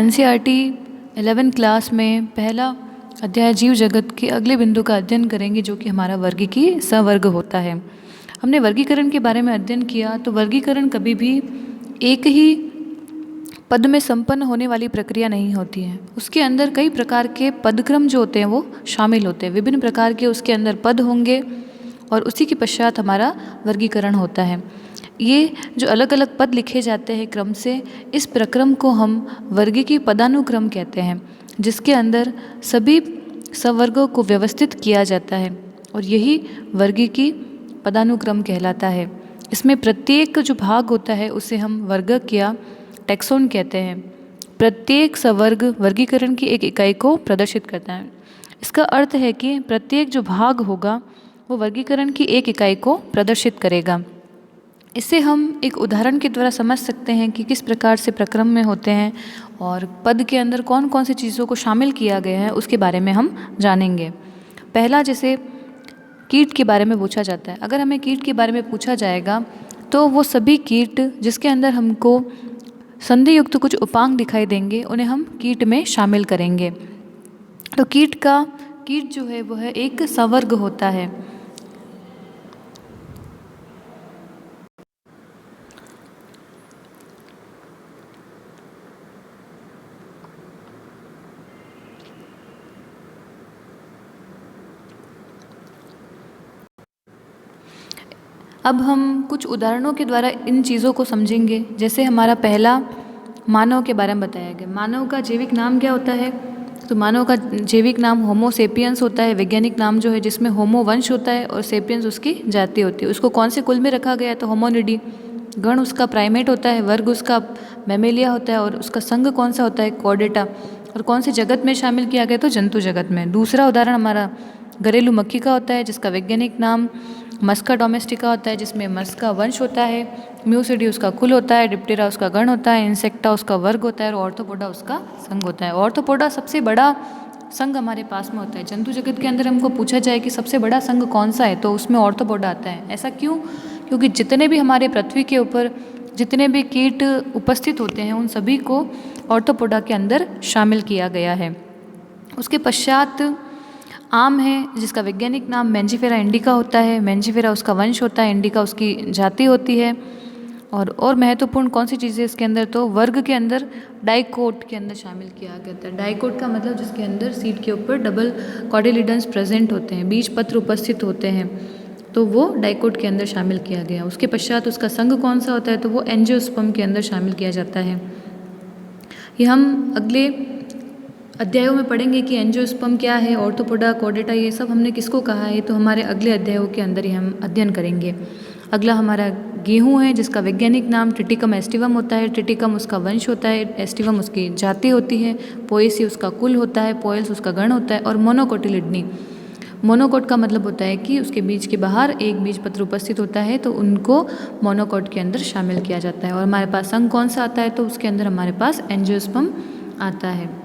NCERT 11th class में पहला अध्याय जीव जगत के अगले बिंदु का अध्ययन करेंगे, जो कि हमारा वर्गीकी सवर्ग होता है। हमने वर्गीकरण के बारे में अध्ययन किया तो वर्गीकरण कभी भी एक ही पद में संपन्न होने वाली प्रक्रिया नहीं होती है। उसके अंदर कई प्रकार के पदक्रम जो होते हैं वो शामिल होते हैं। विभिन्न प्रकार के उसके अंदर पद होंगे और उसी के पश्चात हमारा वर्गीकरण होता है। ये जो अलग अलग पद लिखे जाते हैं क्रम से, इस प्रक्रम को हम वर्गीकी पदानुक्रम कहते हैं, जिसके अंदर सभी सवर्गों को व्यवस्थित किया जाता है और यही वर्गीकी पदानुक्रम कहलाता है। इसमें प्रत्येक जो भाग होता है उसे हम वर्गक या टैक्सोन कहते हैं। प्रत्येक सवर्ग वर्गीकरण की एक इकाई को प्रदर्शित करता है। इसका अर्थ है कि प्रत्येक जो भाग होगा वो वर्गीकरण की एक इकाई को प्रदर्शित करेगा। इससे हम एक उदाहरण के द्वारा समझ सकते हैं कि किस प्रकार से प्रक्रम में होते हैं और पद के अंदर कौन कौन सी चीज़ों को शामिल किया गया है उसके बारे में हम जानेंगे। पहला, जैसे कीट के बारे में पूछा जाता है। अगर हमें कीट के बारे में पूछा जाएगा तो वो सभी कीट जिसके अंदर हमको संधि युक्त कुछ उपांग दिखाई देंगे उन्हें हम कीट में शामिल करेंगे। तो कीट जो है वो है एक सवर्ग होता है। अब हम कुछ उदाहरणों के द्वारा इन चीज़ों को समझेंगे। जैसे हमारा पहला मानव के बारे में बताया गया। मानव का जैविक नाम क्या होता है? तो मानव का जैविक नाम होमो सेपियंस होता है। वैज्ञानिक नाम जो है जिसमें होमो वंश होता है और सेपियंस उसकी जाति होती है। उसको कौन से कुल में रखा गया है? तो होमोनिडी। गण उसका प्राइमेट होता है, वर्ग उसका मैमेलिया होता है और उसका संघ कौन सा होता है? कॉर्डेटा। और कौन से जगत में शामिल किया गया? तो जंतु जगत में। दूसरा उदाहरण हमारा घरेलू मक्खी का होता है, जिसका वैज्ञानिक नाम मस्का डोमेस्टिका होता है, जिसमें मस्का वंश होता है, म्यूसिडी उसका कुल होता है, डिप्टेरा उसका गण होता है, इंसेक्टा उसका वर्ग होता है और ऑर्थोपोडा उसका संघ होता है। ऑर्थोपोडा सबसे बड़ा संघ हमारे पास में होता है। जंतु जगत के अंदर हमको पूछा जाए कि सबसे बड़ा संघ कौन सा है तो उसमें ऑर्थोपोडा आता है। ऐसा क्यों? क्योंकि जितने भी हमारे पृथ्वी के ऊपर जितने भी कीट उपस्थित होते हैं उन सभी को ऑर्थोपोडा के अंदर शामिल किया गया है। उसके पश्चात आम है, जिसका वैज्ञानिक नाम मैंजीफेरा इंडिका होता है। मैंजीफेरा उसका वंश होता है, इंडिका उसकी जाति होती है। और महत्वपूर्ण कौन सी चीज़ें इसके अंदर? तो वर्ग के अंदर डाइकोट के अंदर शामिल किया गया था। डाइकोट का मतलब जिसके अंदर सीड के ऊपर डबल कॉटिलिडन्स प्रेजेंट होते हैं, बीज पत्र उपस्थित होते हैं, तो वो डाइकोट के अंदर शामिल किया गया। उसके पश्चात उसका संघ कौन सा होता है? तो वो एंजियोस्पर्म के अंदर शामिल किया जाता है। ये हम अगले अध्यायों में पढ़ेंगे कि एंजियोस्पर्म क्या है, ऑर्थोपोडा, कॉर्डेटा, ये सब हमने किसको कहा है, तो हमारे अगले अध्यायों के अंदर ही हम अध्ययन करेंगे। अगला हमारा गेहूँ है, जिसका वैज्ञानिक नाम ट्रिटिकम एस्टिवम होता है। ट्रिटिकम उसका वंश होता है, एस्टिवम उसकी जाति होती है, पोएसी उसका कुल होता है, पोएल्स उसका गण होता है और मोनोकोटिलिडनी। मोनोकोट का मतलब होता है कि उसके बीज के बाहर एक बीज पत्र उपस्थित होता है तो उनको मोनोकोट के अंदर शामिल किया जाता है। और हमारे पास संघ कौन सा आता है? तो उसके अंदर हमारे पास एंजियोस्पर्म आता है।